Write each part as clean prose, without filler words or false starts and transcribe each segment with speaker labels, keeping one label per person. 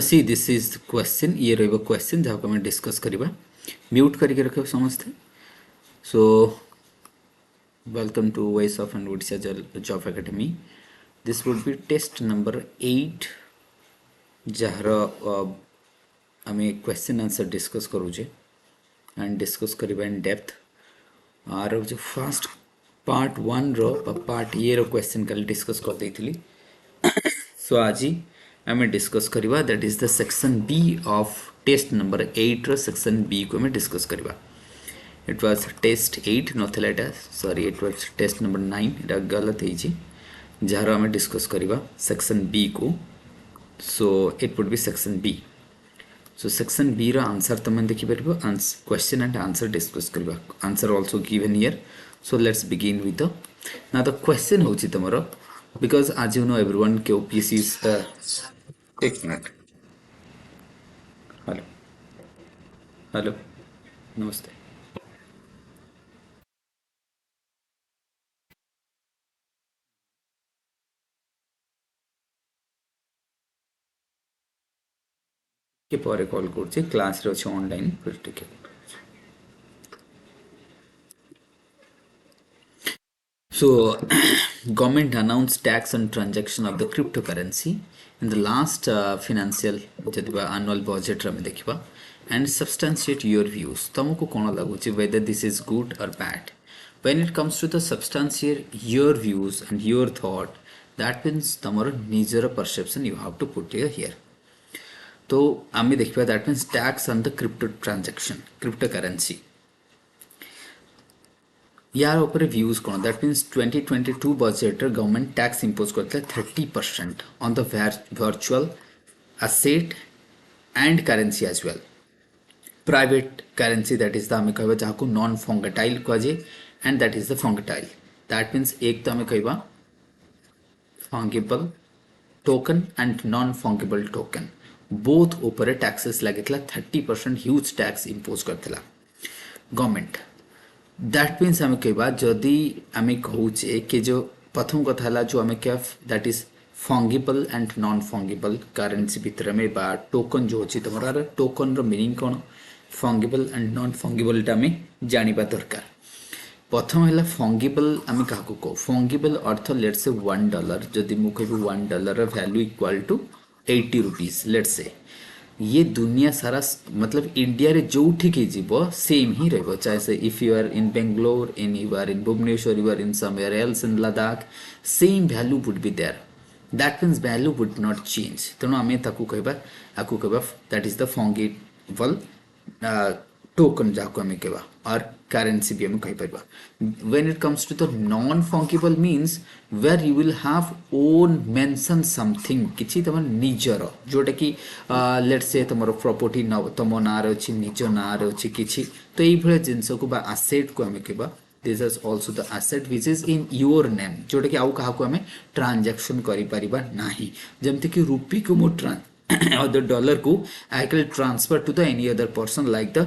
Speaker 1: See, this is the question. ये रहेगा question जहाँ को हमें discuss करीबा. Mute करके रखो समझते. So, welcome to Voice of and Odisha Job Academy. This would be test number 8. जहाँ हमें question answer discuss करूँजे and discuss करीबा in depth. और जो first part 1 रो part ये रो question कल discuss कर दी थी. So आज आम डिस्कस करवा that is the section B of test number 8 रो सेक्शन बी को हमें डिस्कस करवा. इट वाज टेस्ट 8 नथिला एटा sorry it was test number 9 एटा गलत है जी जार आम डिस्कस करवा सेक्शन बी को. So it would be section B. So section B रो आंसर तुम देखि परबो क्वेश्चन एंड आंसर डिस्कस करवा. Answer also given here. So let's begin with the now the question होची तमरो because as you know everyone के OPC is एक मिनट. हेलो हेलो नमस्ते. के पर कॉल करछि क्लास रे अछि ऑनलाइन फिर ठीक है. So, government announced tax on transaction of the cryptocurrency in the last financial annual budget रे देखिबा and substantiate your views. तुमको कोन लागुछि whether this is good or bad. When it comes to the substantiate your views and your thought, that means तमरो निजर perception you have to put here. तो आमे देखिबा that means tax on the crypto transaction, cryptocurrency. यार ऊपर views कौन that means 2022 budget government tax impose करते 30% on the virtual asset and currency as well. Private currency that is the आम कह जहाँ नॉन फंगटाइल कहुए and that is the fungible. That means एक तो आम कह fungible token and non fungible token both ऊपर टैक्सेस लगे 30% ह्यूज टैक्स इंपोज करथिला गवर्नमेंट. दैट मीन्स आम कह जदि आम कहूचे कि जो प्रथम कथा है जो आम क्या that is fungible and non fungible currency भितर में बा टोकन जो अच्छी तुम टोकन रो मीनिंग कौन फंगिबल एंड नॉन फंगिबल आम जाना दरकार. प्रथम है फंगिबल आम क्या कह फंगिबल अर्थ लेट्स से $1 जदि मुझे $1 value equal to 80 rupees let's say ये दुनिया सारा मतलब इंडिया रे जो ठीक जीव सेम ही रहो चाहे से if you are in Bangalore in you are in Bhubaneswar you are in somewhere else in Ladakh same value would be there. That means value would not change. तेणु आम कहबा that is the fungible token जहाँ आम कह और करेंसी भी आम कहीपर. When it comes to the non fungible means where you will have own mention something किसी तुम निजर जोटा कि लेट्स से तुम प्रॉपर्टी तुम ना अच्छी निज ना अच्छी किसी तो ये जिनस को आसेट को आम कह this is also the asset which is in your name जोटा कि आउ क्या आम ट्रांजेक्शन करना जमती कि रुपी को मो or the dollar को I can transfer to the any other person like the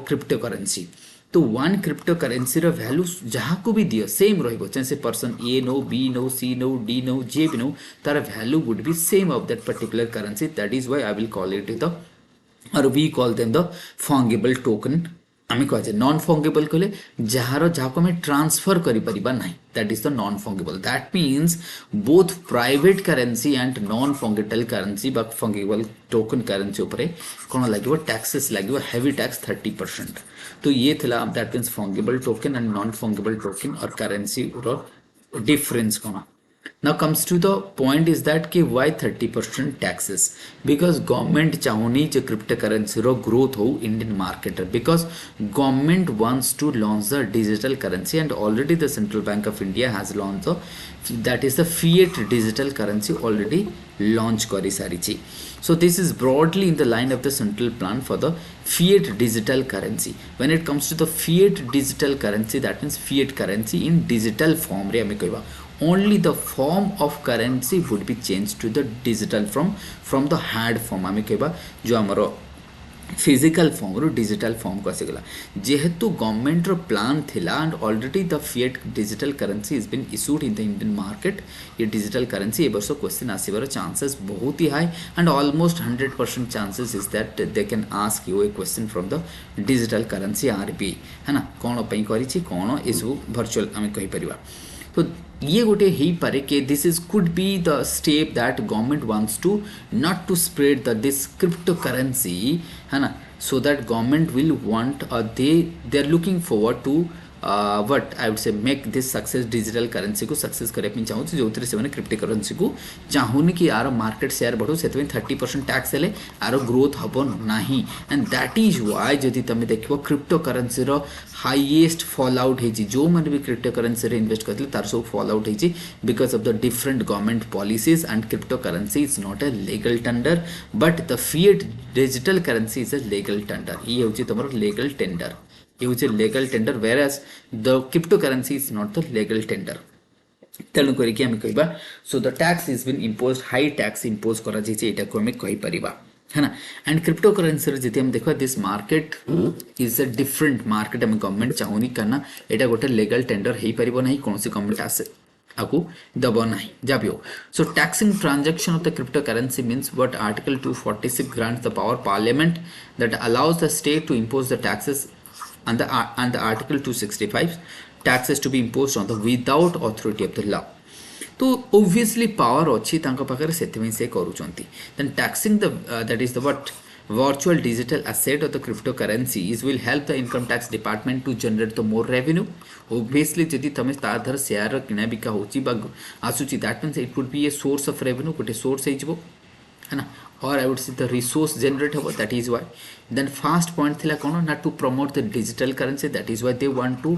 Speaker 1: cryptocurrency. तो वन क्रिप्टो करेंसी रो वैल्यू जहाँ को भी दियो सेम रहिबो चाहे से पर्सन ए नो बी नो सी नो डी नो जे भी नो तार value would be same of that particular currency. That is why I will call it the और we call them the fungible token. आम कहे नॉन फंगिबल कहले जार जहाँ को आम ट्रांसफर करिपरिबा नाही that is the non fungible. That means both private currency and non fungible currency बा फंगिबल टोकन करेंसी उपरे कौन लगे टैक्सेस लगे हेवी टैक्स 30%. तो ये थिला that means fungible token and non fungible token और करेंसी डिफरेंस कौन. Now comes to the point is that कि why 30% taxes because government चाहूनी जो cryptocurrency रो growth हो Indian market because government wants to launch the digital currency and already the Central Bank of India has launched the that is the fiat digital currency already launch करी सारी. So this is broadly in the line of the central plan for the fiat digital currency. When it comes to the fiat digital currency that means fiat currency in digital form रे हमें कहवा only the form of currency would be changed to the digital from the hard form. आम कह जो आमर physical form रू digital form को आसीगला जेहेतु गवर्नमेंट रो प्लान थिला and already the fiat digital currency is been issued in the Indian market ये डिजिटल करेंसी ए वर्ष क्वेश्चन आसीबार चांसेस बहुत ही high and almost 100% chances is that they can ask you a question from the digital currency RBI है ना कौन पई करिछि कौन ए सब वर्चुअल आम कहि परिबा तो ये गोटे हो पारे कि this is could be the step that government wants to not to spread the this crypto currency है ना so that government will want they are looking forward to what I would say make this success digital currency को success करने चाहूँ जो से crypto currency को चाहूनी कि यार मार्केट शेयर बढ़ू से 30% टैक्स हेले आर ग्रोथ हम ना एंड दैट इज वाई जदि तुम देख crypto currency highest fall out होती जो मैंने भी क्रिप्टो करेंसी इन्वेस्ट करते तार सब फॉल आउट होती because of the different government policies and crypto currency is not a legal tender but the fiat digital currency is a legal tender ये हूँ तुम लीगल टेंडर ये legal tender whereas the cryptocurrency is not the legal tender तेणु करिक आम कहबा so the tax is been impose high tax impose करा जाइए एटा को आम कहि परिबा है ना एंड क्रिप्टो करेंसी जति हम देखा this market is a different market आम गवर्नमेंट चाहूनी करना एटा गोटे लीगल टेंडर हो पारिबो नहीं कौन सी गवर्नमेंट आसे आपको दब ना जब हो so taxing transaction of the crypto currency means what article 246 grants the power parliament that allows the state to impose the taxes and the article 265 taxes to be imposed on the without authority of the law तो obviously power अच्छी तांका पाखरे सेथिमें से करूचंती then taxing the that is the what virtual digital asset of the cryptocurrency is will help the income tax department to generate the more revenue obviously जदि तमे ताधर share किना बिका होची बा आसुची that means it would be a source of revenue गोटे source है जिवो है ना or I would say the resource generate habo that is why then first point thila kono not to promote the digital currency that is why they want to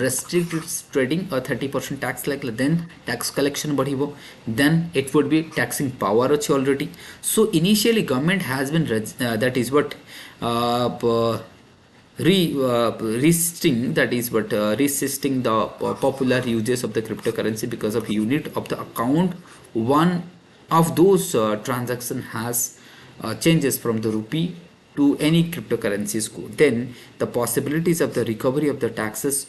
Speaker 1: restrict its trading or 30% tax like then tax collection badhibo then it would be taxing power achi already so initially government has been that is what resisting that is what resisting the popular uses of the cryptocurrency because of unit of the account one of those transaction has changes from the rupee to any cryptocurrencies then the possibilities of the recovery of the taxes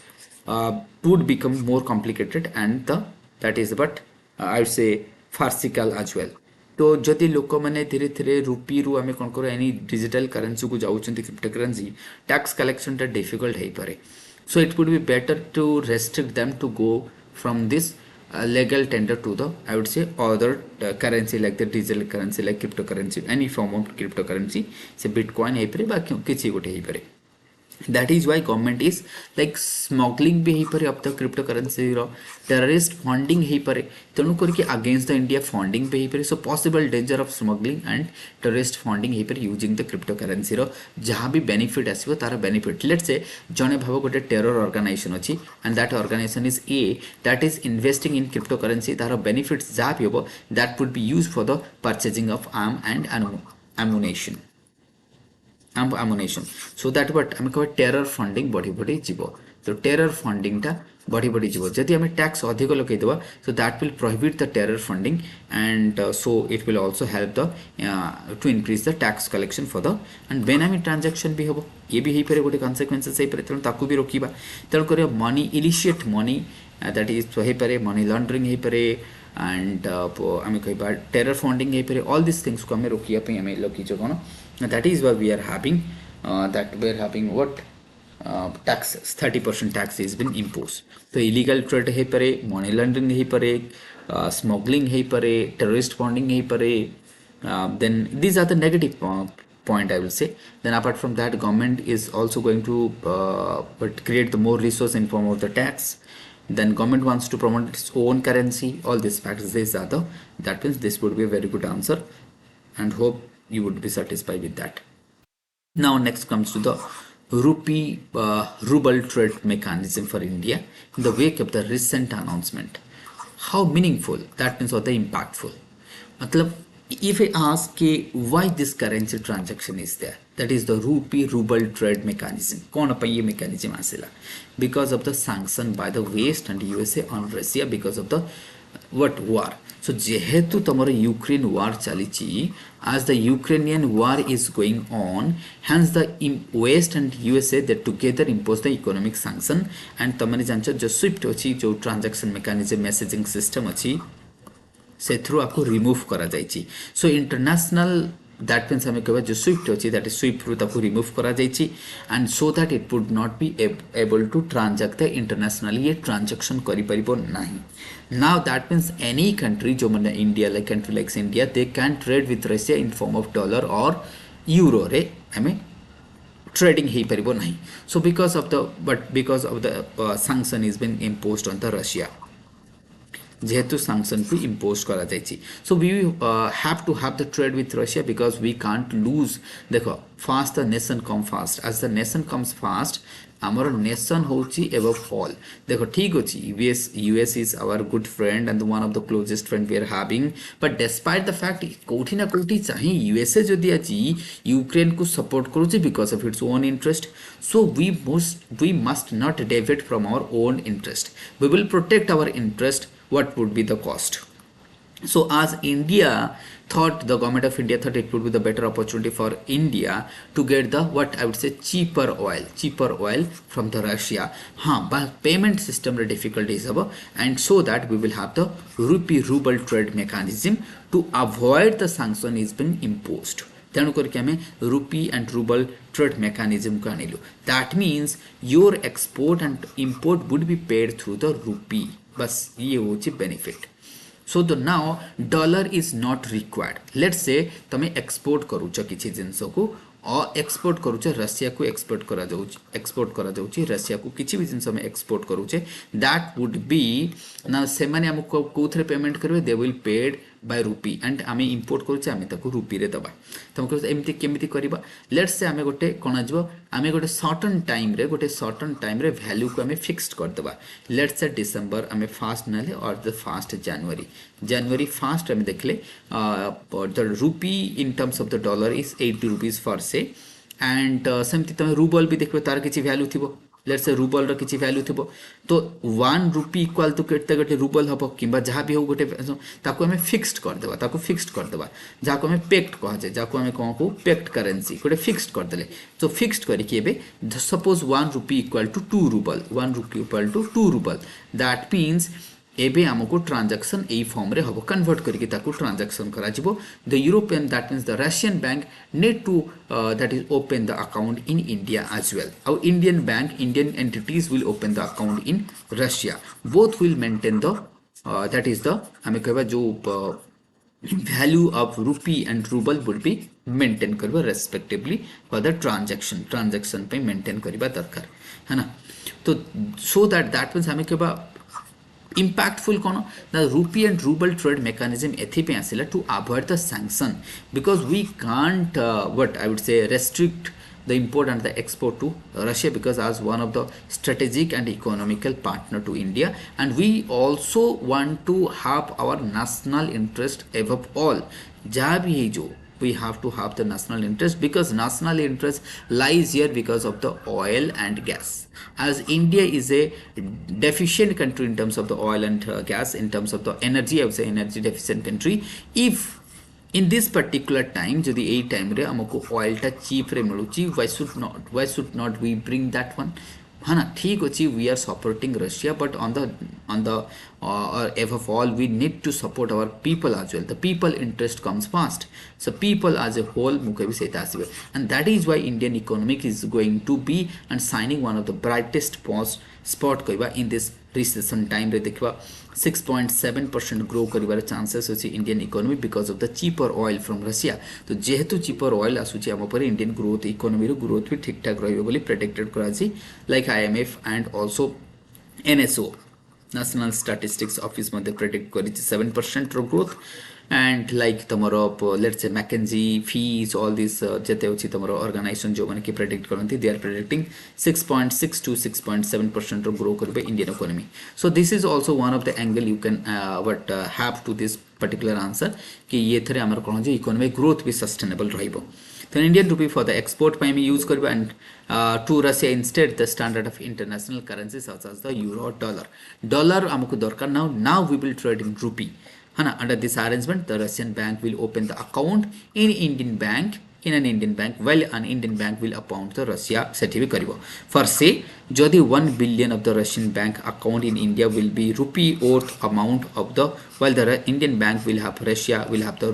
Speaker 1: would become more complicated and the that is what I would say farcical as well तो जदि लोक मैंने धीरे धीरे रूपी रु आम कौन कर एनी डिजिटल करेन्सी को जाऊँ crypto currency tax collection difficult हो पारे so it would be better to restrict them to go from this legal tender to the I would say other currency like the digital currency like cryptocurrency any form of cryptocurrency से bitcoin है परे बाकी किसी गोटे है परे that is why government is like smuggling भी है परे अब तक cryptocurrency रो terrorist funding है परे तेणु करके against the India funding भी है परे so possible danger of smuggling and terrorist funding है परे using the cryptocurrency रो जहाँ भी benefit आसीबो तार benefit let's say जने भाव गोटे terror organization अछि and that organization is A that is investing in cryptocurrency तार benefits जहाँ भी होबो that would be used for the purchasing of arm and ammunition ammunition so that what आम कह टेरर फंडिंग बढ़ी बढ़ी जीव तो टेरर फंडिंग टा बढ़ी बढ़ी जीव जदि आम टैक्स अधिक लगेदेवा so that will prohibit the terror funding and so it will also help the to increase the tax collection for the and benami transaction भी होबो ये भी हेई परे गोटे consequences हेई परे तेणु ताकू भी रोकिबा तेणु करे money illicit money that is हेई परे money laundering हेई परे and आम कहबा टेरर फंडिंग हेई परे all these things को आम रोकिया पे आम लकीचो कोन that is why we are having what tax 30% tax has been imposed so illegal trade है परे money laundering है परे smuggling है परे terrorist funding है परे then these are the negative point I will say then apart from that government is also going to but create the more resource in form of the tax then government wants to promote its own currency all these factors these are the that means this would be a very good answer and hope you would be satisfied with that. Now next comes to the rupee ruble trade mechanism for India in the wake of the recent announcement. How meaningful that means or the impactful. मतलब if I ask why this currency transaction is there that is the rupee ruble trade mechanism कौन अपन ये mechanism आसेला because of the sanction by the West and USA on Russia because of the what war. So जेहेतु तमर Ukraine war चली as the Ukrainian war is going on, hence the West and USA they together impose the economic sanction and तमने जानछ जो SWIFT अछि जो transaction mechanism messaging system अछि सेथ्रु आपको remove करा जाइछि. सो इंटरनेशनल दैट मीन्स हमें कहबा जो स्विफ्ट अछि दैट इज स्विफ्ट थ्रू ताको रिमूव करा जाइछि and so that it would not be able to transact internationally ये ट्रांजैक्शन करि परिबो नाही. Now that means any country जो माने India like country like India they can trade with Russia in form of dollar और euro रे हमें trading हे परिबो नाही. So because of the sanction is been imposed on the Russia जेहेतु sanction भी impose करा जाइछि. So we have to have the trade with Russia because we can't lose. देखो fast the nation come fast. As the nation comes fast, our nation होची above all. देखो ठीक होची US is our good friend and one of the closest friend we are having. But despite the fact कोठी ना कोठी चाहे USA जदि आजी यूक्रेन को support करूची because of its own interest. So we must not deviate from our own interest. We will protect our interest. What would be the cost? So as India thought, the government of India thought it would be the better opportunity for India to get the what I would say cheaper oil from the Russia. But payment system re difficulties habo and so that we will have the rupee ruble trade mechanism to avoid the sanction is been imposed. तेणु करके हमें rupee and rouble trade mechanism को आनिलु. That means your export and import would be paid through the rupee. बस ये होची benefit. So the now dollar is not required. Let's say तमे export करूछ किछि जिंस को और एक्सपोर्ट करूछ रशिया को एक्सपोर्ट करा जाउची रशिया को किछि भी जिंस में एक्सपोर्ट करूछे दैट वुड बी ना से माने हमको कोथरे पेमेंट करबे they will paid by rupee and आमे इंपोर्ट करूछे आमे ताको रूपी रे दबा. तुमको एमती केमिति करबा. लेट्स से आमे गोटे कोन आजबो आमे गोटे सर्टेन टाइम रे वैल्यू को आमे फिक्स्ड कर दबा. लेट्स से डिसेंबर आमे फास्ट नले और द फास्ट जनवरी फास्ट आमे देखले the rupee in terms of the dollar is 80 rupees for से एंड सेमती तमे रूबल भी देखबे तार किछि वैल्यू थिबो. लेट्स से रूबल रो किछि वैल्यू थिबो तो 1 रुपी इक्वल टू केते गोटे रूबल हबो किबा जहा भी हो गोटे ताको हमें फिक्स्ड कर देबा जाको हमें पेक्ट कह जाय जाको हमें को पेक्ट करेंसी गोटे फिक्स्ड कर देले. तो फिक्स्ड करी के एबे suppose 1 rupee equal to 2 rouble 1 rupee equal to 2 rouble. That means एबे हमको ट्रांजैक्शन ए फॉर्म रे हबो कन्वर्ट करके ताको ट्रांजैक्शन करा जिवो. The European that means the Russian bank need to that is open the account in India as well. Our Indian entities will open the account in Russia. Both will maintain the that is the हमें कहबा जो value of rupee and ruble would be maintain करबा respectively for the transaction पे maintain करबा दरकार है ना. तो so that means हमें कहबा impactful kono the rupee and ruble trade mechanism ethipe asila to avoid the sanction because we can't what I would say restrict the import and the export to Russia because as one of the strategic and economical partner to India and we also want to have our national interest above all. जहाँ भी है जो we have to have the national interest because national interest lies here because of the oil and gas. As India is a deficient country in terms of the oil and gas, in terms of the energy, I would say energy deficient country. If in this particular time, जदि ए time रे हमको oil टा cheap रे मिलुची, why should not we bring that one? हाँ ना ठीक अच्छी we are supporting Russia but on the above all we need to support our people as well. The people interest comes first. So people as a whole मुझे भी सही तासीबे and that is why Indian economic is going to be and signing one of the brightest spot कहबा in this recession time रे देखबा 6.7% grow करिवार chances अछि Indian economy because of the cheaper oil from Russia. तो जेहेतु cheaper oil आसुची हम पर इंडियन ग्रोथ इकोनॉमी रो ग्रोथ भी ठीक ठाक रहइबो बोली प्रेडिक्टेड कराची like IMF and also NSO national statistics office मध्ये प्रेडिक्ट करिछि 7% रो growth and like tomorrow let's say McKinsey fees all these jete hochi tomorrow organization jo mane ki predict karanti they are predicting 6.6 to 6.7% grow karbe Indian economy. So this is also one of the angle you can have to this particular answer कि ये थरे हमर कोन जे economic growth भी sustainable रहइबो. तो Indian rupee for the export पे यूज करबा and to Russia instead the standard of international currency such as the euro dollar हमको दरकार now we will trade in rupee है ना under this arrangement the Russian bank will open the account in Indian bank in an Indian bank while an Indian bank will appoint the Russia सेठी भी करिवो for say जदि 1 billion of the Russian bank account in India will be rupee worth amount of the while the Indian bank will have Russia will have the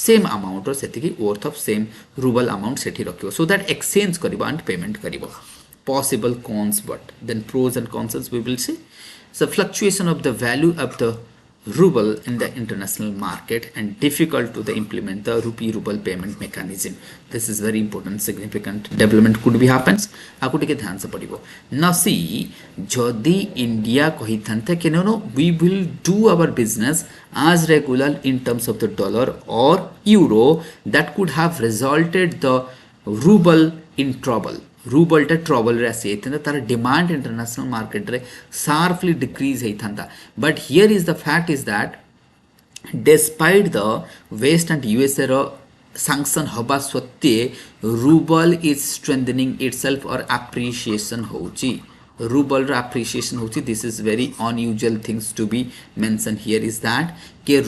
Speaker 1: same amount or Sethi worth of same ruble amount Sethi रखिवो so that exchange करिवो and payment करिवो possible cons but then pros and cons we will see so fluctuation of the value of the ruble in the international market and difficult to the implement the rupee ruble payment mechanism this is very important significant development could be happens आकु टिके ध्यान से पड़िबो नसी जदि India कहि थांते कि no we will do our business as regular in terms of the dollar or euro that could have resulted the ruble in trouble rouble टा trouble रे आसी था तार डिमांड इंटरनेशनल मार्केट रे शार्पली डिक्रीज होता but here is the fact is that despite the West and USA रो sanction हवा सत्वे रूबल इज स्ट्रेंथनिंग इटसेल्फ और एप्रिसिएशन होची रूबल रो एप्रिसिएशन होची this is very unusual things to be mention here is that के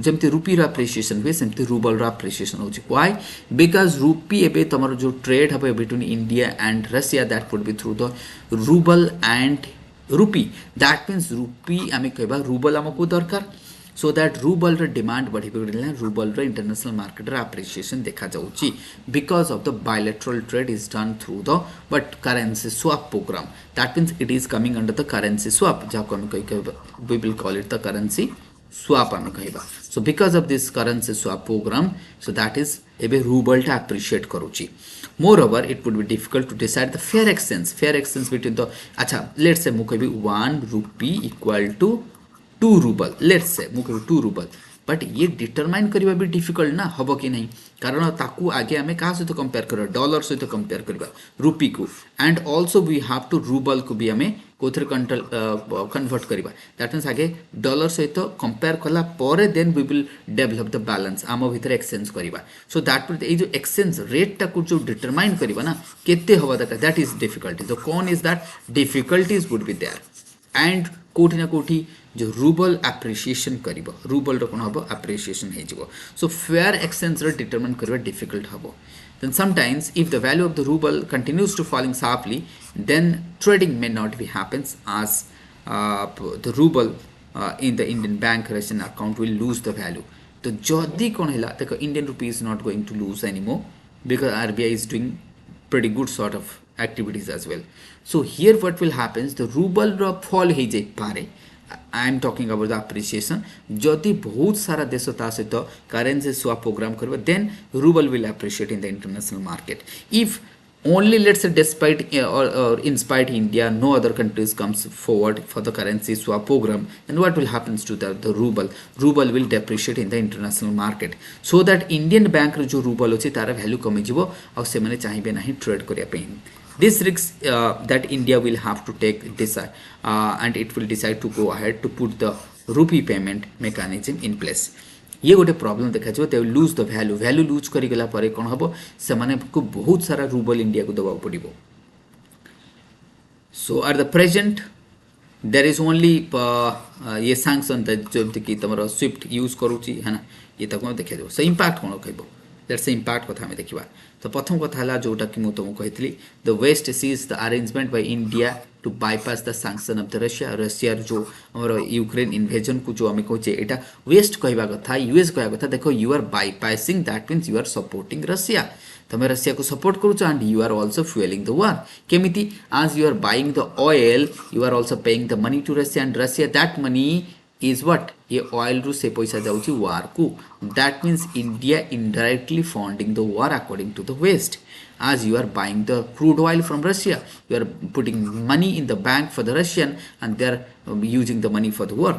Speaker 1: जमती rupee रो एप्रिसिएशन हुए सेमती रूबल रो एप्रिसिएशन होची व्हाई बिकॉज रूपी एबे तमरो जो ट्रेड हबे between India and Russia that would B through the rouble and रूपी दैट मीन्स रूपी आमे कहबा रूबल हमको दरकार so that ruble रे demand बढ़ी बिगड़ले ruble रे international market रे appreciation देखा जाउची because of the bilateral trade is done through the but currency swap program that means it is coming under the currency swap जाको हम कहि we will call it the currency swap हम कहबा so because of this currency swap program so that is एबे ruble टा appreciate करूची moreover it would be difficult to decide the fair exchange between the अच्छा let's say मु कहबी 1 rupee equal to 2 rouble let's say मु कहबी 2 rouble but ये determine करबा भी डिफिकल्ट ना हबो कि नहीं कारण ताकू आगे हमें कहा सहित कंपेयर करबा डॉलर सहित कंपेयर करबा रूपी को and also we have to rouble को भी हमें कोथरे कन्वर्ट करबा दैट मींस आगे डॉलर सहित कंपेयर कला परे then we will develop the balance आम भीतर एक्सचेंज करबा सो दैट ए जो एक्सचेंज रेट टा को जो डिटरमाइन करबा ना केते हवा दैट इज डिफिकल्टी द कौन is that difficulties would be there and कोठी ना कोठी जो रूबल एप्रिसिएशन करिबो रूबल रो कोन हबो एप्रिसिएशन हे जिवो सो फेयर एक्सचेंज रे डिटरमाइन करबा डिफिकल्ट हबो then sometimes if the value of the ruble continues to falling sharply then trading may not be happens as the ruble in the Indian bank Russian account will lose the value तो जदी कोन हैला देखो Indian rupee is not going to lose anymore because RBI is doing pretty good sort of activities as well so here what will happens the ruble ro fall हे जे पारे I am talking about the appreciation जदि बहुत सारा देश ता सहित currency swap programme करबा then ruble will appreciate in the international market if only let's say despite or in spite India no other countries comes forward for the currency swap program then what will happens to the ruble will depreciate in the international market so that Indian bank रो जो ruble अछि तार value कमी जिवो और से माने चाहिबे नाही trade करिया पे this risk that India will have to take and it will decide to go ahead to put the rupee payment mechanism in place ये गोटे प्रॉब्लम देखा जे they will lose the value lose करि गेला परे कोन हबो से माने को बहुत सारा रूबल इंडिया को दबाव पड़िबो so at the present there is only ये sanction जो कि तमरो स्विफ्ट यूज करूची है ना ये तक देखा जो से इंपैक्ट कोन कहबो दैट्स द इंपैक्ट कथा हम देखिबा तो प्रथम कथा हला जोटा कि मु तुमको कहितली the west sees the arrangement by India to bypass the sanction of the Russia जो हमर यूक्रेन इन्वेजन को जो हम कहचे एटा वेस्ट कहबा कथा यूएस कहबा कथा देखो you are bypassing that means you are supporting Russia तमे रशिया को सपोर्ट करूछ and you are also fuelling the war केमिति आज you are buying the oil you are also paying the money to Russia and Russia that money is what ये oil रू से पैसा जाउची वार को that means India indirectly funding the war according to the West as you are buying the crude oil from Russia you are putting money in the bank for the Russian and they are using the money for the war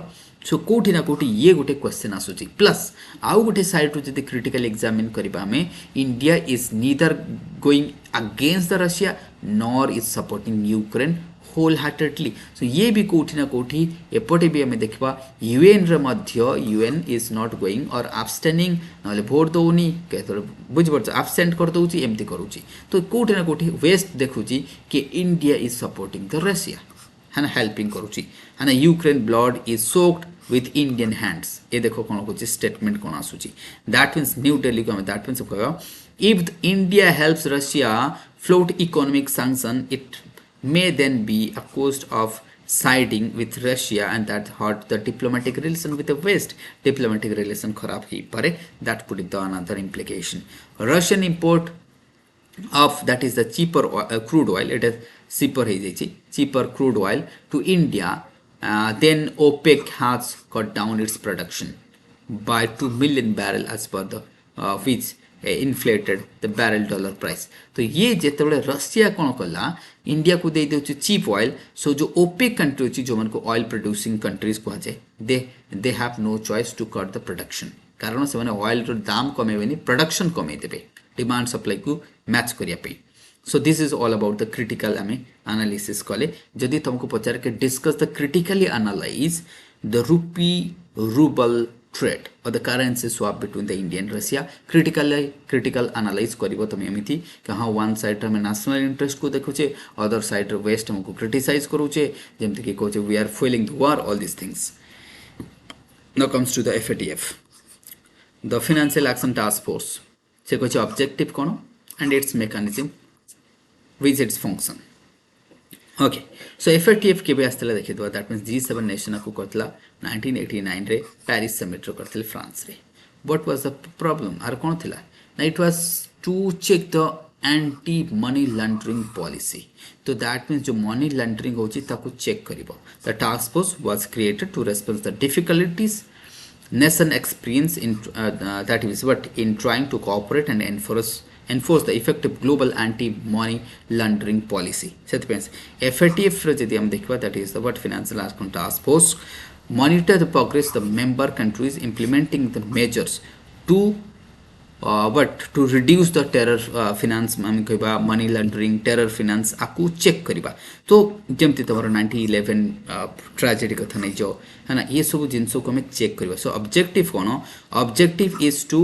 Speaker 1: so कोठी ना कोठी ये गोटे question आसुची plus आउ गोटे side रू जदी क्रिटिकल एग्जामिन करबा में India is neither going against the Russia nor is supporting Ukraine wholeheartedly so ये भी कोठी ना कोठी एपटे भी आम देखा UN UN is not going और आबस्टेनिंग ना भोट दौनी बुझिपार आबसेंट कर दौची एमती करुच्ची तो कोठी ना कोठी वेस्ट देखुची कि India is supporting the Russia है ना हेल्पिंग करुच्ची है ना Ukraine blood is soaked with Indian hands ये देखो कौन कौन स्टेटमेंट कौन आसूची दैट मीन्स न्यू दिल्ली को दैट मीन्स कह if India helps Russia float economic sanction, it may then be accused of siding with Russia and that hurt the diplomatic relation with the West. Diplomatic relation kharab hi pare. That put it the another implication. Russian import of that is the cheaper crude oil. It is cheaper crude oil to India. Then OPEC has cut down its production by 2 million barrel as per the which inflated the barrel dollar price तो ये जिते Russia कौन कला India को दे दे cheap oil so जो OPEC country अच्छी जो मन को ऑयल प्रोड्यूसिंग कंट्रीज कहुए they have no choice to cut the production कारण से ऑयल दाम कमेबे प्रोडक्शन कमेदेवे डिमांड सप्लाई को मैच करने so this is all about the critical um analysis कले जदि तुमको पचार के discuss the critically analyse the rupee rouble trade or the currency swap between the India and Russia critical analyze करिवो तुम एमिति कि हाँ one side हमें national interest को देखुचे other side west हमको criticize करूचे जेमते कि कोचे we are fueling the war all these things now comes to the FATF the Financial Action Task Force से कोचे objective कौन and its mechanism with its function okay so FATF केबे आस्तला देखि दो that means G7 nation को करतला 1989 रे Paris summit रो करतले France रे what was the problem आर कोन थिला ना it was to check the anti money laundering policy तो दैट मीन्स जो मनी लॉन्ड्रिंग होची ताको चेक करिवो the task force was created to response the difficulties nation experience in that is what in trying to cooperate and enforce the effective global anti-money laundering policy. FATF that is the what Financial Action Task Force monitor the progress the member countries implementing the measures to to reduce the terror finance money laundering terror finance आपको check करिबा तो जेमती तमरो 1911 tragedy कथा नै जो है ना ये सब जिंसो को हमें चेक करिबा सो ऑब्जेक्टिव कोन objective is to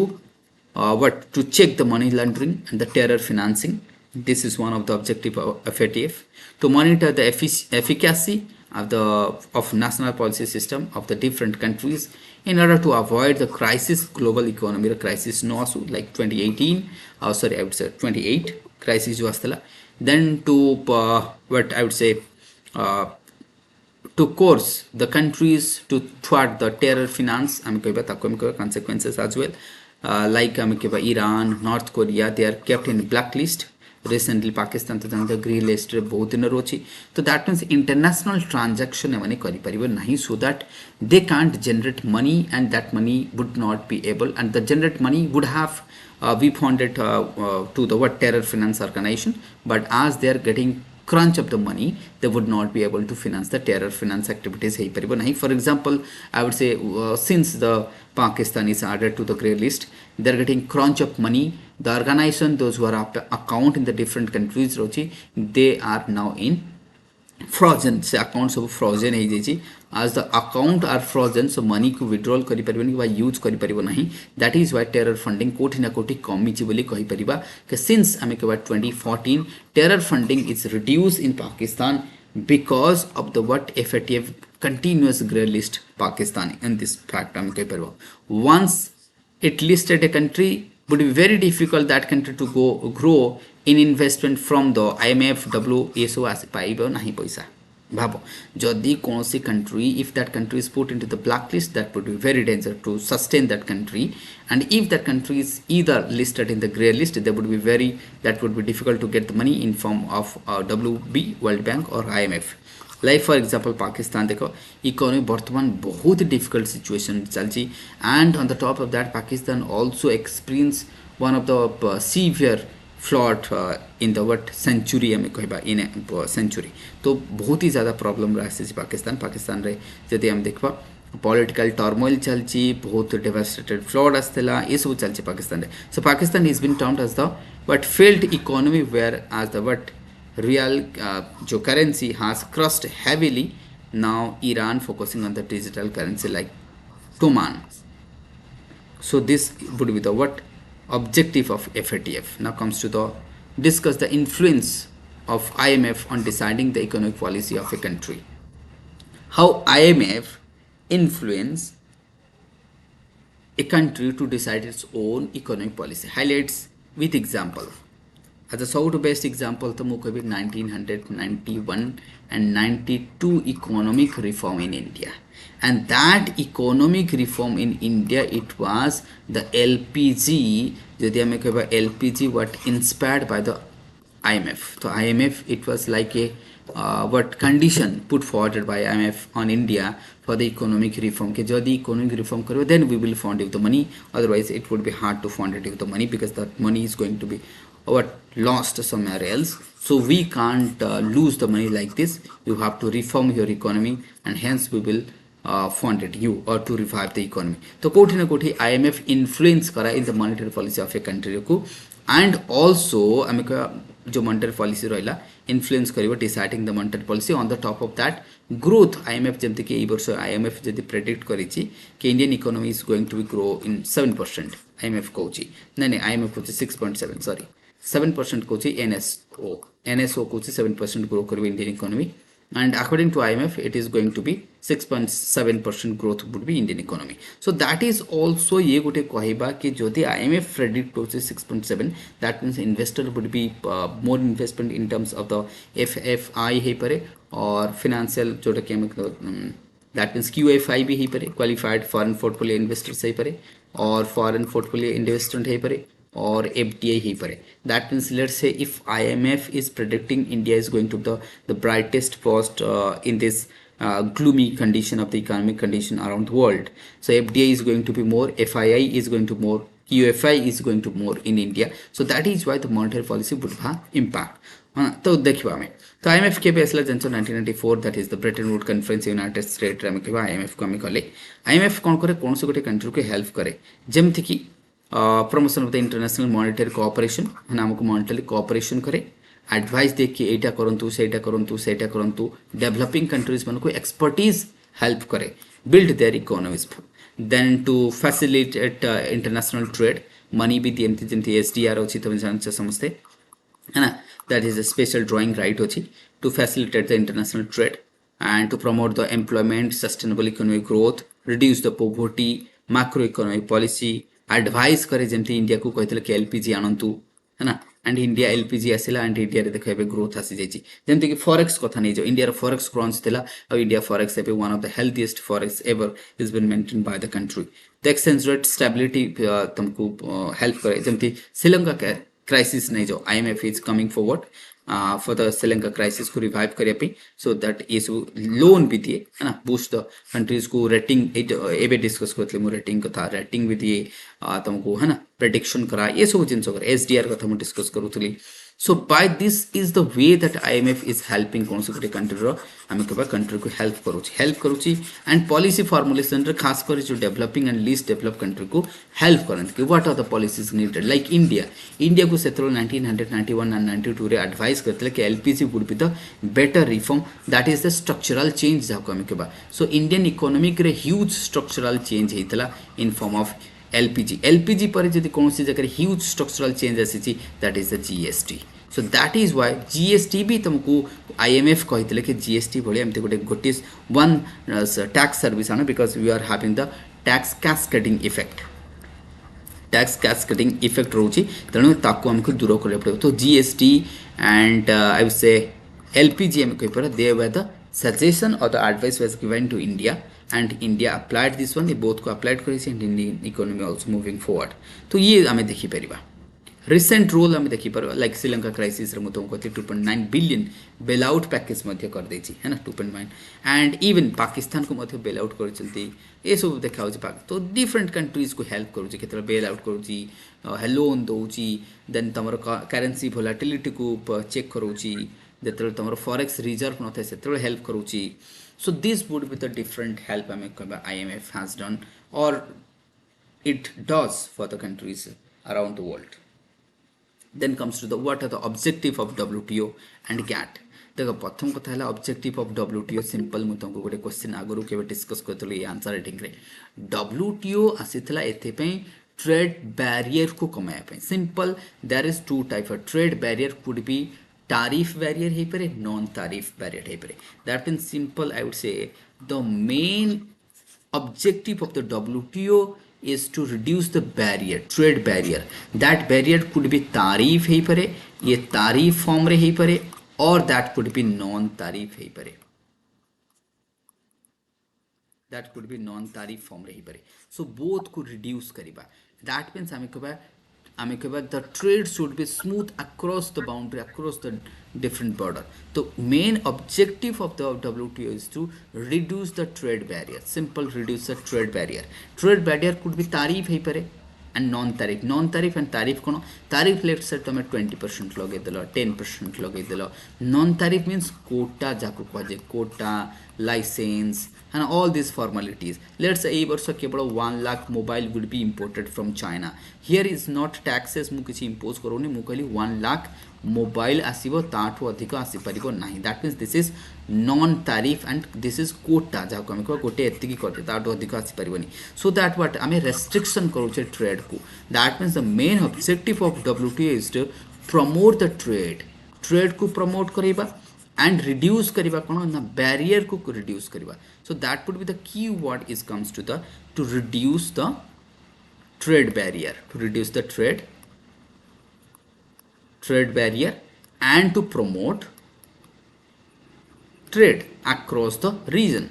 Speaker 1: to check the money laundering and the terror financing. This is one of the objective of FATF. To monitor the efficacy of national policy system of the different countries in order to avoid the crisis, global economy crisis no like 2018 sorry I would say 28 crisis jo astala then to what I would say to course the countries to thwart the terror finance am koiba takom consequences as well like Iran, North Korea, they are kept in blacklist. Recently, Pakistan to the green list both in a rochi. So that means international transaction nahi so that they can't generate money and that money would not be able and the generate money would have we funded to the what terror finance organization, but as they are getting crunch of the money they would not be able to finance the terror finance activities for example I would say since the Pakistan is added to the grey list they are getting crunch of money the organization those who are account in the different countries rochi they are now in frozen से account सब frozen है जी as the account are frozen so money को withdrawal करी परिबनी कि use करी परिबो नहीं that is why terror funding कोठी ना कोठी कमी ची बोली कही परिबा कि since हमें के बाद 2014 terror funding is reduced in Pakistan because of the what FATF continuous grey list Pakistan and this fact हमें कही परिबा once it listed a country would be very difficult that country to grow in investment from the IMF WSO as पाइबो नहीं पैसा भाबो जदि कौन सी country if that country is put into the blacklist that would be very dangerous to sustain that country and if that country is either listed in the grey list that would be difficult to get the money in form of WB World Bank or IMF like for example Pakistan देखो economy वर्तमान बहुत difficult situation चलची and on the top of that Pakistan also experienced one of the severe flood in the what century हमें कहबा in a century तो बहुत ही ज़्यादा problem रहा है पाकिस्तान रे जदि हम देखबा political turmoil चलची बहुत devastated flood आस्तेला ये सब चलची पाकिस्तान रे so Pakistan is been termed as the what failed economy where as the what real जो currency has crushed heavily. Now Iran focusing on the digital currency like Toman. So this would be the what objective of FATF. Now comes to the discuss the influence of IMF on deciding the economic policy of a country. How IMF influence a country to decide its own economic policy. Highlights with example. As a sort of best example, the Mukabi 1991 and 92 economic reform in India. And that economic reform in India, it was the LPG, LPG what inspired by the IMF. So IMF, it was like a what condition put forwarded by IMF on India for the economic reform. Ke jodi economic reform karo, then we will fund you the money. Otherwise, it would be hard to fund it with the money because that money is going to be what lost somewhere else. So we can't lose the money like this. You have to reform your economy, and hence we will funded you or to revive the economy. तो कोठी ना कोठी IMF influence करा in the monetary policy of a country को, and also आमे का जो monetary policy रहिला influence करिबो deciding the monetary policy. On the top of that growth IMF जेमते कि एई वर्ष IMF जदि predict करिछि कि Indian economy is going to grow in 7%. IMF कहछि नहीं IMF कहछि 6.7 sorry 7% कहछि NSO कहछि 7% grow करिबो Indian economy. And according to IMF, it is going to be 6.7% growth would be Indian economy. So that is also ये गोटे कहबा कि जदि IMF predict to 6.7, that means investor would be more investment in terms of the FFI है परे और financial जोटा कि हम that means QFI भी है परे qualified foreign portfolio investors है परे और foreign portfolio investment है परे or FDI ही परे. That means let's say if IMF is predicting India is going to be the brightest post in this gloomy condition of the economic condition around the world. So FDI is going to be more, FII is going to more, QFI is going to more in India. So that is why the monetary policy would have impact. तो देखिबा हमें तो IMF के बेसला जंचो 1994 that is the Bretton Woods Conference United States रे केबा IMF को हमें कहले IMF कोन करे कोन से गोटे कंट्री को हेल्प करे जेमति कि promotion of the international monetary cooperation हमको मॉनिटरी कोऑपरेशन करे एडवाइस दे कि एटा करंतु सेटा करंतु डेवलपिंग कंट्रीज मन को एक्सपर्टीज हेल्प करे build their economies then to facilitate international trade money भी दियंती जंती एसडीआर अछि तमे जानछ समझते है ना that is a special drawing right अछि to facilitate the international trade and to promote the employment, sustainable economic growth, reduce the poverty, macroeconomic policy, advice करे जेमती India को कहते कि एलपीजी आनंतु है ना एंड इंडिया एलपीजी आसिला एंड इंडिया रे देखबे ग्रोथ आसी जाईची जेमती कि फॉरेक्स कथा नै जो इंडिया रो फॉरेक्स क्रंच थिला और इंडिया फॉरेक्स एबे one of the healthiest forex ever is been maintained by the country the exchange rate stability तुमको हेल्प करे जेमती श्रीलंका क्राइसिस नै जो IMF is coming forward for the Sri Lanka crisis को revive करे पे so that is loan भी दिए है ना boost the countries को rating एबे discuss करते मु rating कथा rating भी दिए तुमको है ना prediction करा ये सब जिनसो करे SDR कथा मु discuss करूतली so by this is the way that IMF is helping कौन से गोटे country रो हमें केबा country को help करूची and policy formulation रे खास कर जो developing and least developed country को help करन कि what are the policies needed like India को सेतरो 1991 and 92 रे advice करतले कि LPG would be the better reform that is the structural change जाको हमें केबा so Indian economic रे huge structural change हेतला in form of LPG पर जदि कौन सी जगह huge structural change आसी that is the GST so that is why GST भी तुमको IMF कहते कि GST भले हमते गोटे one tax service आना because we are having the tax cascading effect रोची तेणु ताको हमको दूर करले पड़ो तो GST and I would say LPG हम कहि पर they were the suggestion or the advice was given to India and India applied this one they both को applied करिसे and Indian economy also moving forward तो ये हमें देखि परिबा recent role हमें देखि पर like श्रीलंका क्राइसिस रे मुतो को 2.9 बिलियन बेल आउट पैकेज मध्ये कर देछि है ना 2.9 एंड इवन पाकिस्तान को मध्ये बेल आउट करचंती ए सब देखाउ छै पाक तो डिफरेंट कंट्रीज को हेल्प करू छै केतरा बेल आउट करू छी लोन दउ छी देन तमर करेंसी वोलेटिलिटी को चेक करू छी जेतरा तमर फॉरेक्स रिजर्व न थे सेतरा हेल्प करू छी so this would be the different help IMF has done or it does for the countries around the world then comes to the what are the objective of WTO and GATT. देखो प्रथम कथा है objective of WTO simple मु तुमको गोटे question आगु केवे discuss करथली आंसर राइटिंग रे WTO आसीथला एथे पई ट्रेड बैरियर को कमाया पई simple there is two type of trade barrier could be tariff barrier है परे नॉन tariff barrier है परे that means simple I would say the main objective of the WTO is to reduce the barrier, trade barrier. That barrier could be tariff है परे ये tariff form रे है परे or that could be non tariff है परे that could be non tariff form रे है परे so both could reduce करिबा that means आमे कहबा the trade should be smooth across the boundary across the different border तो main objective of the WTO is to reduce the trade barrier simple reduce the trade barrier could be tariff है परे and non tariff and tariff cone tariff let's say तमे 20% लगे देलो 10% लगे देलो non tariff means quota जाको कहजे quota license and all these formalities let's say ए वर्ष केवल 1 lakh mobile would be imported from China here is not taxes मु किछि impose करोनी मु कहली 1 लाख मोबाइल आसीबो ताठो अधिक आसी परिबो नाही that means this is non tariff and this is quota जाको हम को गोटे एतिकी करते ताठो अधिक आसी परिबोनी so that what आमे restriction करूचे trade को that means the main objective of WTO is to promote the trade को promote करिबा and reduce kariba kono na barrier ko reduce kariba so that would be the key word is comes to the to reduce the trade barrier and to promote trade across the region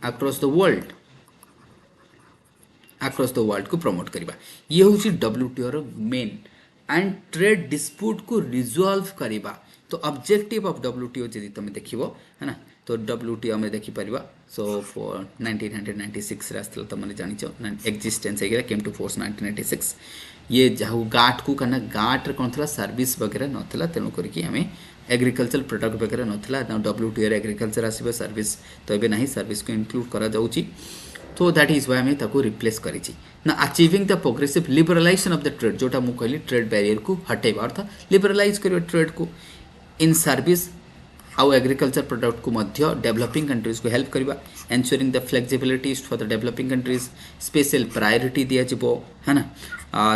Speaker 1: across the world को promote करिबा ये होची WTO row main and trade dispute को resolve करिबा तो objective of WTO जदि तुम देखिबो है ना तो WTO में देखि परिबा सो फॉर 1996 रास्तल त माने जानि छ एक्जिस्टेंस हेगला केम टू फोर्स 1996 ये जाहु गाट को कना गाट रे कोन थला सर्विस वगैरह नथला तेनु करी कि हमें एग्रीकल्चर प्रोडक्ट वगैरह नथला WTO रे एग्रीकल्चर आसीबे सर्विस तो एबे नाही सर्विस को इंक्लूड करा जाउची तो दैट इज व्हाई हमें ताको रिप्लेस करी छी ना achieving the progressive liberalisation of the trade जोटा मु कहली ट्रेड बैरियर को हटेबा अर्थात लिबरलाइज करियो ट्रेड को इन सर्विस आउ एग्रीकल्चर प्रोडक्ट को मध्य डेवलपिंग कंट्रीज को हेल्प करबा ensuring the flexibility for the developing countries special priority दिया जिवो है ना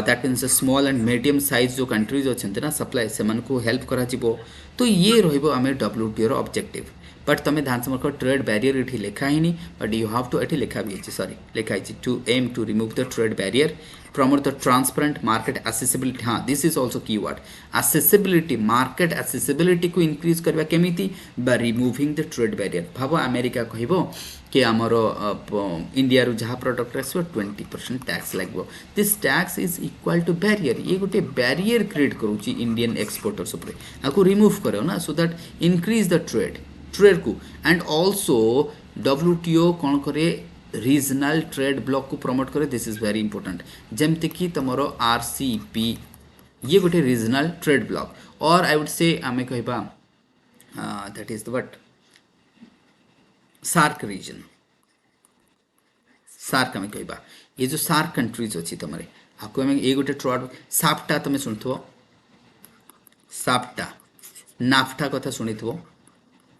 Speaker 1: that means small and medium size जो कंट्रीज अछंते ना सप्लाई से मन को हेल्प करा जिवो तो ये रहिबो हमें WTO रो ऑब्जेक्टिव बट तमे ध्यान से मको ट्रेड बैरियर इठी लिखा ही नहीं बट यू हैव टू इठी लिखा भी है सॉरी लिखा है to aim to remove the trade barrier promote the transparent market accessibility हाँ this is also keyword accessibility market accessibility को increase करबा केमिति by removing the trade barrier भाबो अमेरिका कहबो कि हमरो इंडिया रु जहा प्रोडक्ट रसो 20% टैक्स लागबो this tax is equal to barrier ये गोटे बैरियर क्रिएट करूची इंडियन एक्सपोर्टर्स ऊपर आको रिमूव करो ना so that increase the trade को एंड आल्सो WTO कोन करे रीजनल ट्रेड ब्लॉक को प्रमोट करे दिस इज वेरी इंपोर्टेंट जेमते कि तमरो RCEP ये गोटे रीजनल ट्रेड ब्लॉक और आई वुड से आमे कहबा that is the what SAARC region SAARC आमे कहबा ये जो सार्क कंट्रीज अछि तमरे आपको आमे ए गोटे ट्रेड साफ्टा तमे सुनथबो साफ्टा नाफ्टा कथा सुनिथबो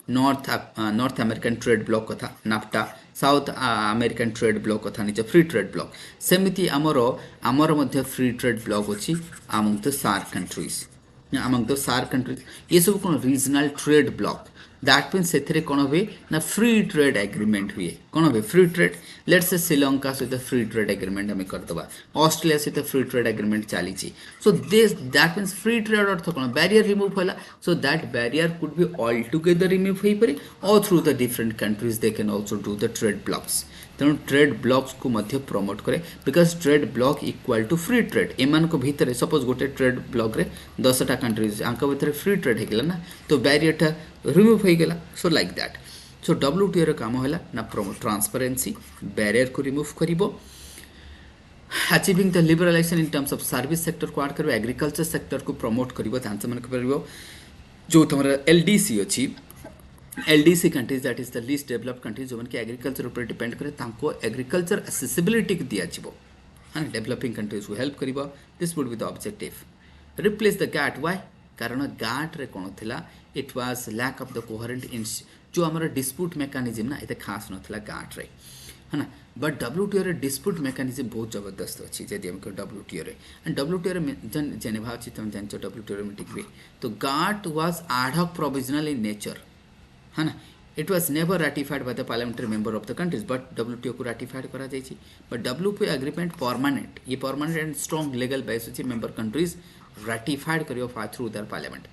Speaker 1: नॉर्थ अमेरिकन ट्रेड ब्लॉक कथा NAFTA South American trade bloc कथा निज फ्री ट्रेड ब्लॉक सेमिति आमर मध्य फ्री ट्रेड ब्लॉक अछि अमंग द सार्क कंट्रीज ये सब कोन regional trade bloc that means सेथरे कोन होबे ना फ्री ट्रेड एग्रीमेंट हुए कोन होबे free trade let's say Sri Lanka सहित फ्री ट्रेड एग्रीमेंट हमें करदबा ऑस्ट्रेलिया सहित फ्री ट्रेड एग्रीमेंट चली छी so this that means free trade अर्थ कोन बैरियर रिमूव होला so that barrier could be altogether remove होई परे और through the different countries they can also do the trade blocs तेणु ट्रेड ब्लॉक्स को मध्य प्रमोट करे because trade bloc equal to free trade एमान को भीतर सपोज गोटे ट्रेड ब्लॉक रे 10टा कंट्रीज आंका भीतर फ्री ट्रेड हेगला ना तो बैरियर टा रिमूव हो गला so like that so WTO रो काम होला ना प्रमोट ट्रांसपेरेंसी बैरियर को रिमूव करिवो achieving the liberalisation in terms of service sector को ऐड करबो एग्रीकल्चर सेक्टर को प्रमोट करिवो ध्यान से मन करिवो जो तमरा LDC अछि LDC countries that is the least developed countries जो के एग्रीकल्चर ऊपर डिपेंड करे तांको एग्रीकल्चर एक्सेसिबिलिटी दिया जिवो हां डेवलपिंग कंट्रीज को हेल्प करिवो this would be the objective replace the GATT why कारण गाट रे कौन थिला it was lack of the coherent in जो आमर डिस्प्यूट मेकानिज्म ना एते खास नथिला गाट रे है ना बट डब्ल्यूटीओ रे डिस्प्यूट मेकानिज्म बहुत जबरदस्त अच्छी जदि हम डब्ल्यूटीओ रे एंड डब्ल्यूटीओ रे जन जेनेभा अच्छी तुम जानछ डब्ल्यूटीओ रे मीटिंग भी तो GATT was ad hoc provisional in nature है ना it was never ratified by the parliamentary member of the countries but WTO को रैटिफाइड करा जायछि बट डब्ल्यूटीओ एग्रीमेंट परमानेंट ये permanent and strong legal base अछि member countries ratified करियो through their parliament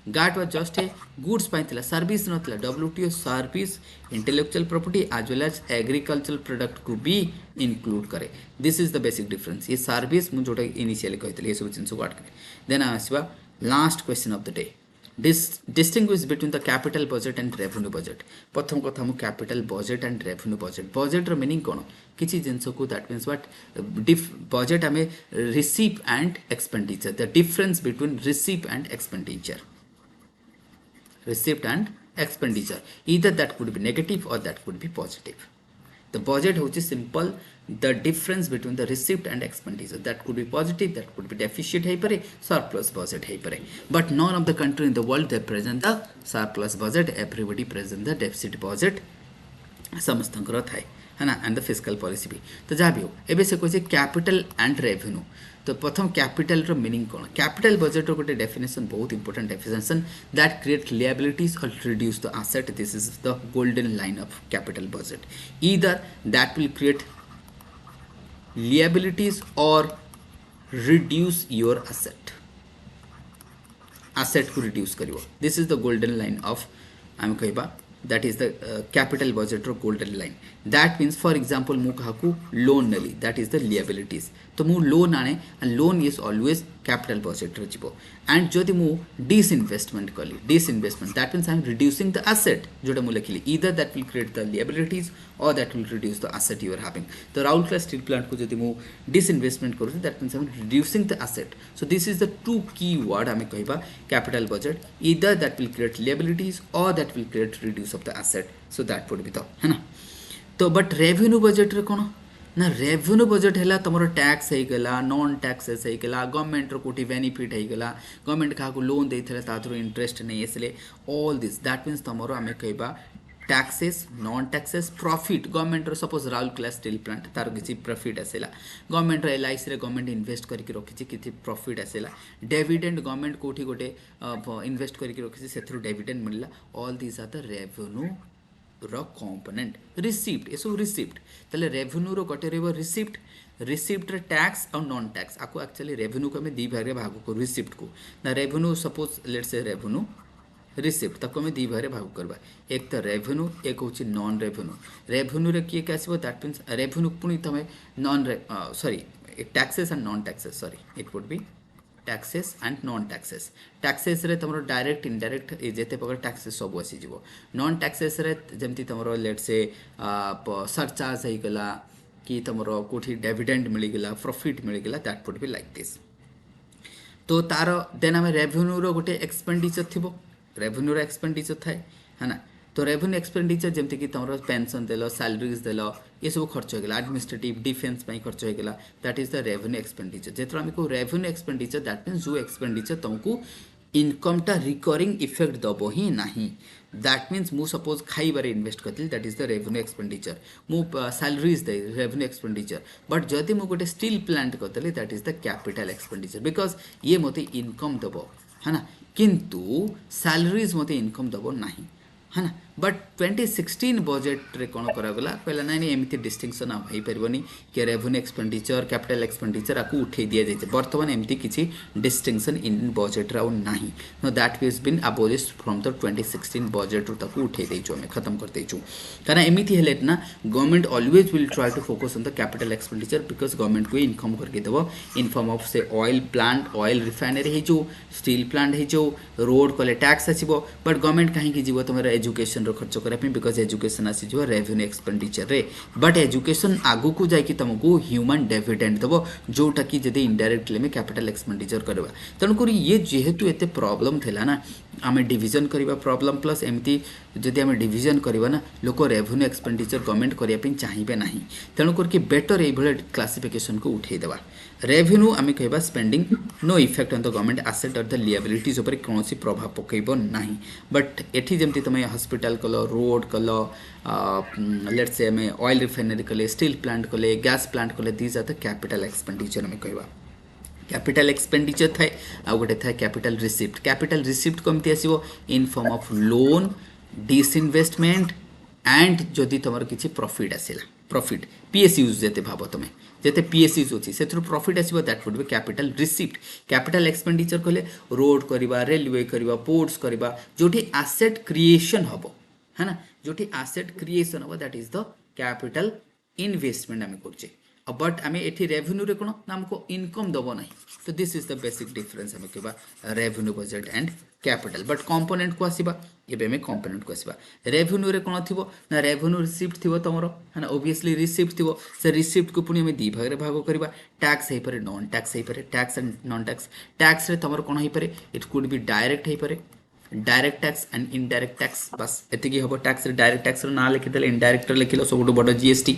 Speaker 1: GATT was just a goods पाइला service नथिला WTO service intellectual property as well as agricultural product को भी include करे this is the basic difference ये service मु जोटा इनिशियली कहते ये सब जिनस को आट देन आसवा last question of the day distinguish between the capital budget and revenue budget प्रथम कथा मु capital budget and revenue budget रो मीनिंग कोन किछि जिंस को दैट मींस व्हाट budget हमें receipt and expenditure the difference between receipt and expenditure either that could be negative or that could be positive the budget which is simple the difference between the receipt and expenditure that could be positive that could be deficit hai pare surplus budget hai pare but none of the country in the world they present the surplus budget everybody present the deficit budget समस्तंकर थाए है ना and the fiscal policy भी तो जहाँ भी हो एबे से कहे कैपिटल एंड रेवेन्यू तो प्रथम कैपिटल रो मीनिंग कौन कैपिटल बजेट रो गोटे डेफिनेशन बहुत इंपोर्टेंट डेफिनेशन दैट क्रिएट लिएबिलिटीज और reduce the asset this is the golden line of capital budget either that will create liabilities or reduce your asset को reduce करिवो this is the golden line of आम कहबा that is the capital budget row golden line that means for example मु काहाकू loan नेली that is the liabilities तो मु loan आने and loan is always capital budget रो जिवो and जदि मु disinvestment कली disinvestment that means I am reducing the asset जोटा मु लिखली either that will create the liabilities or that will reduce the asset you are having तो Rourkela steel plant को जदि मु disinvestment करू that means I am reducing the asset so this is the two key word आमे कहबा capital budget either that will create liabilities or that will create reduce of the asset so that would be the है ना तो but revenue budget रे कोन ना revenue budget हैला तमरो tax हे गला non taxes हे गला गवर्नमेंट रो कोठी बेनिफिट हे गला गवर्नमेंट का को लोन देथले ताथरो इंटरेस्ट नहीं इसले ऑल दिस दैट मींस तमरो हमें कहबा taxes non taxes profit government रो सपोज राउरकेला स्टील प्लांट तार किछि प्रॉफिट आसेला गवर्नमेंट रो एलआईसी रे गवर्नमेंट इन्वेस्ट करके रखिछि किछि प्रॉफिट आसेला डिविडेंड गवर्नमेंट कोठी गोटे इन्वेस्ट करके रखिछि सेथरो डिविडेंड मिलला all this are the revenue रो कंपोनेंट रिसीप्ट ये सब रिसीप्ट तले रेवेन्यू रो कटे रेबो रिसीप्ट रे टैक्स और नॉन टैक्स आको एक्चुअली रेवेन्यू को हमें दी भाग रे भाग को रिसीप्ट को ना revenue suppose let's say revenue receipt ताको हमें दी भाग रे भाग करबा एक तो रेवेन्यू एक होची नॉन रेवेन्यू रे किए कैसबो दैट मींस रेवेन्यू पुनी तमे non sorry taxes and non taxes sorry it would B taxes and non taxes रे तमरो डायरेक्ट इनडायरेक्ट जेते प्रकार टैक्सेस सब आसी जीवो नॉन टैक्सेस रे जेमती तमरो लेट से सरचार्ज हे गला कि तमरो कोठी डिविडेंड मिली गला प्रॉफिट मिली गला that would be like this तो तार देन हमें रेवेन्यू रो गोटे एक्सपेंडिचर थिबो रेवेन्यू रो एक्सपेंडिचर थाए है ना तो रेवेन्यू एक्सपेंडिचर जमती कि तमरो पेंशन देलो सैलरीज देलो ये सब खर्च हो गला एडमिनिस्ट्रेटिव डिफेंस में खर्च हो गला that is the revenue expenditure जेतर हम को रेवेन्यू एक्सपेंडिचर दैट मींस जो एक्सपेंडिचर तुमको इनकम टा रिकरिंग इफेक्ट दबो ही नहीं दैट मींस मु सपोज खाई बारे इन्वेस्ट करथिल that is the revenue expenditure मु सैलरीज दे रेवेन्यू एक्सपेंडिचर बट जदि मु गोटे स्टील प्लांट करथिल that is the capital expenditure because ये मते इनकम दबो है ना किंतु सैलरीज मते इनकम दबो नहीं है ना बट 2016 बजेट रे कोन करा गला पहला नहीं एमती डिस्टिंक्शन आ होई परबनी कि रेवेन्यू एक्सपेंडिचर कैपिटल एक्सपेंडिचर आकु उठे दिया जाय वर्तमान एमती किछि डिस्टिंक्शन इन बजेट रा नहीं no that has been abolished from the 2016 budget रो ताकु उठे देइछु हमें खत्म कर देइछु कारण एमती हेले ना government always will try to focus on the capital expenditure because government को इनकम करके देबो इन फॉर्म ऑफ से ऑयल प्लांट ऑयल रिफाइनरी हे जो स्टील प्लांट हे जो रोड कोले टैक्स आसीबो बट गवर्नमेंट काहे कि जीवो तमरा एजुकेशन रो खर्च करबी बिकॉज एजुकेशन आसी जो रेवेन्यू एक्सपेंडिचर रे बट एजुकेशन आगु को जाय कि तुमको ह्यूमन डिविडेंड दबो जोटा कि जदि इनडायरेक्टली में कैपिटल एक्सपेंडिचर करबा तन करी ये जेहेतु एते प्रॉब्लम थेला ना आम डिविजन करवा प्रॉब्लम प्लस एमती जदि आम डिविजन करवा ना लोक रेवेन्यू एक्सपेंडिचर गवर्नमेंट करने चाहिए ना तेणुक बेटर ये क्लासिफिकेशन को उठेदेवा रेवेन्यू आम कह spending no effect on the government asset और द लिएबिलिटीज उपर कौन प्रभाव पकईब ना बट एटी जमी तुम हॉस्पिटल कल रोड कल लेट्स से आम ऑयल रिफाइनरी कले स्टील प्लांट कले गैस प्लांट कले these are the capital expenditure आम कहवा कैपिटल एक्सपेंडिचर थाए आ गोटे थाए कैपिटल रिसिप्ट कमती आसो इन form of loan disinvestment and जदि तुम किसी प्रॉफिट आसला प्रॉफिट पीएसयूज जेते भाव तुम जेते पीएसयूज अच्छी से प्रॉफिट आसो that would B capital receipt capital expenditure कले रोड करवा रेलवे करवा पोर्ट्स करवा जोठी एसेट क्रिएशन हम है ना जोठी एसेट क्रिएशन हम that is the capital investment आम कर बट आम ये रेवेन्यू रे कौन ना आमको इनकम दब ना तो this is the basic difference आम कह revenue budget and capital but component को आसवा एवं कंपोनेंट को आसवा रेवेन्यू रे कौन थी ना रेवेन्यू रिसिप्ट थी तुम है ना ओबियसली रिसिप्ट थी से रिसिप्ट को पुणी आम दी भाग भाग करवा टैक्स हो पारे नॉन टैक्स हो पारे tax and non tax tax रे तुम कौन हो पारे इट कुड बी डायरेक्ट हो पारे direct tax and indirect tax बस एति हम टैक्स डायरेक्ट टैक्स ना लिखिदे इनडायरेक्ट लिखिल सब बड़ जीएसटी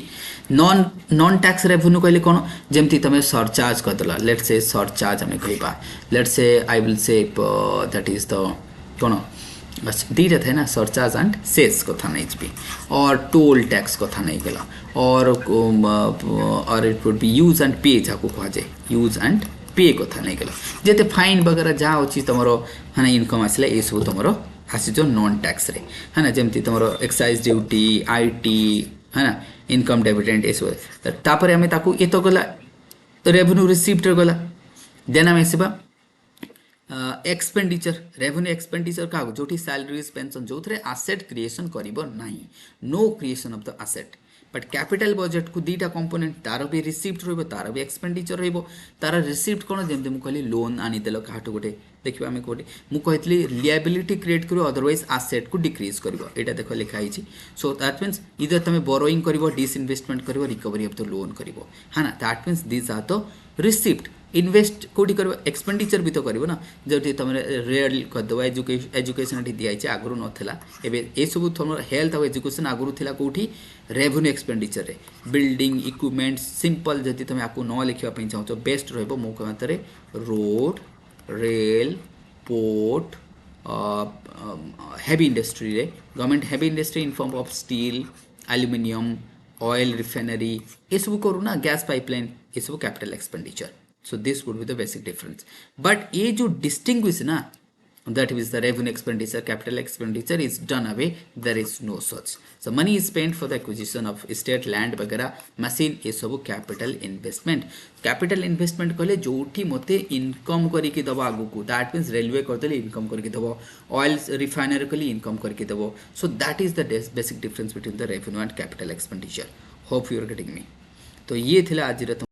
Speaker 1: नॉन टैक्स रेवेन्यू कहले कौन जमती तुम सरचार्ज करदेल लेट से सरचार्ज आम कह लेट से I will say that is the कौन बस दीटा थे ना सरचार्ज एंड सेल्स कथा नहीं भी और टोल टैक्स कथा नहीं गला और it would B use and पे जहाँ कह जाए यूज एंड पे कथा नहीं गला जेते फाइन वगैरह जहाँ अच्छी तुम है ना इनकम आसला ये सब तुम आसीज नॉन टैक्स रे है ना जमती तुम एक्साइज ड्यूटी आईटी है ना इनकम डिविडेंड ये सब तापर आम ये तो गला रेवेन्यू रिसिप्ट गला देन आम आसवा एक्सपेंडिचर रेवेन्यू एक्सपेंडिचर क्या जो सैलरीज पेंशन जो थे आसेट क्रिएशन कर no creation of the asset but capital budget को दीटा कंपोनेंट तार भी रिसिप्ट तार भी एक्सपेंडिचर तार रिसिप्ट कौन जमी मुझे लोन आनीदेल क्या गोटे देखिए आम कौटे मुझे लिएबिलिटी क्रिएट कर अदरवाइज आसेट को डिक्रिज कर यहाँ देख लिखाई सो दैट मीन्स इधर तुम बोरोइंग कर डिसइनवेस्टमेंट कर रिकवरी ऑफ द लोन कर है ना that means this are the receipt invest कौटी कर एक्सपेंडिचर भी तो कर ना जो तुम रेल करदेव एजुकेशन दिखाई आगु नाला ए सब तुम हेल्थ और एजुकेशन आगु थी कौटी रेवेन्यू एक्सपेंडिचर रे बिल्डिंग इक्विपमेंट सिंपल जदि तुम आपको न लिखापी चाहो बेस्ट मो मत road rail port heavy industry रे government heavy industry in form of steel aluminium oil refinery ये सब करूँ ना गैस पाइपलाइन ये सब capital expenditure so this would be the basic difference but ये जो distinguish ना that is the revenue expenditure capital expenditure is done away there is no such so money is spent for the acquisition of estate land वगैरह machine ये सब capital investment कहले जोठी मते income करके दबा आगु को that means railway करदेले इनकम करके दबो oil refinery कहले इनकम करके दबो so that is the basic difference between the revenue and capital expenditure hope you are getting me तो ये थिला आज